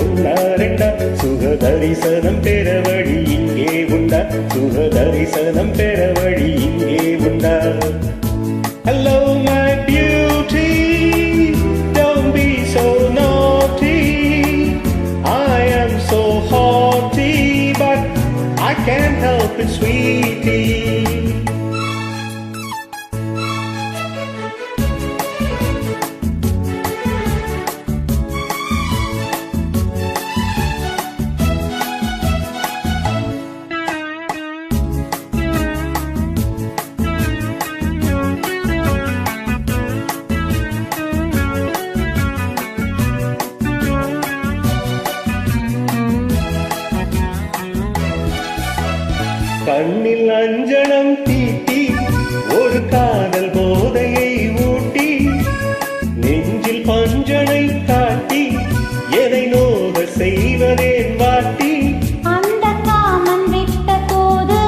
ஒன்னா ரெண்டா சுக தரிசனம் பெற வழி இங்கே உண்டா சுக தரிசனம் பெற வழி இங்கே உண்டா Hello my beauty don't be so naughty I am so haughty but I can't help it sweetie கண்ணில் அஞ்சனம் தீட்டி ஒரு காதல் போதையை ஊட்டி நெஞ்சில் பஞ்சனை காட்டி எதை நோக செய்வதேன் வாட்டி அந்த காமன் விட்ட போது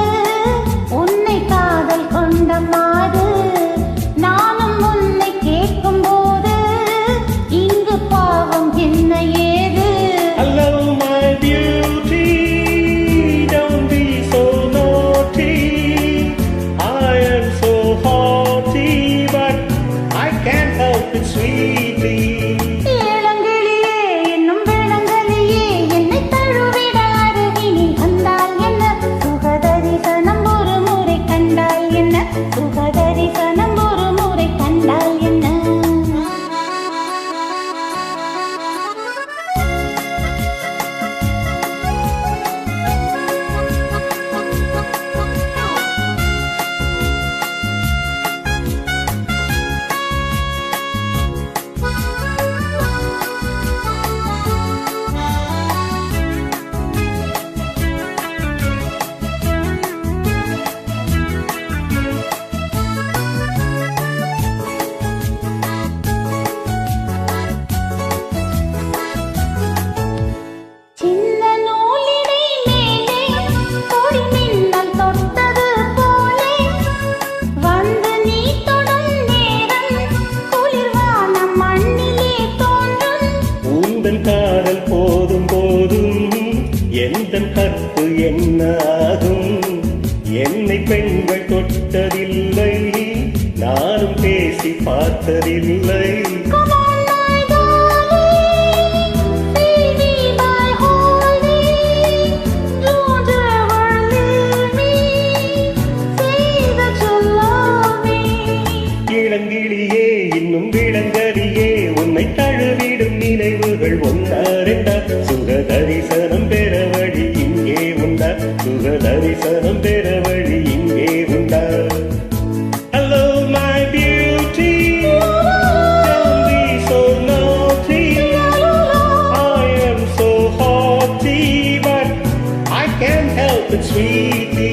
உன்னை காதல் கொண்ட மாது நானும் உன்னை கேட்கும் போது இங்கு பாவம் என்ன ஏது Hello my beauty don't be so naughty I am so haughty but I can't help it sweetie இளங்கிளியே என்னும் விளங்கலியே என்னை தழுவிட அருகினில் வந்தால் என்ன சுகதரிசனம் ஒரு முறை கண்டால் என்ன சுகதரிசனம் ஒரு முறை கண்டால் என்ன சின்ன நூலிடை மேலே கொடி மின்னல் தொட்டது போலே வந்து நீ தொடும் நேரம் குளிர்வான மண்ணிலே தோன்றும் உந்தன் காதல் போதும் போதும் எந்தன் கற்பு என்ன ஆகும் என்னை பெண்கள் தொட்டதில்லை நானும் பேசி பார்த்ததில்லை Come on my darling, feel me by holding, don't ever leave me, say that you love me. இளங்கிளியே இன்னும் விளங்கரியே உன்னை தழுவிடும் நினைவுகள் ஒன்றா ரெண்டா சுக தரிசனம் பெற வழி இங்கே உண்டா சுக தரிசனம் பெற வழி இங்கே உண்டா Hello my beauty don't be so naughty I am so haughty but I can't help it sweetie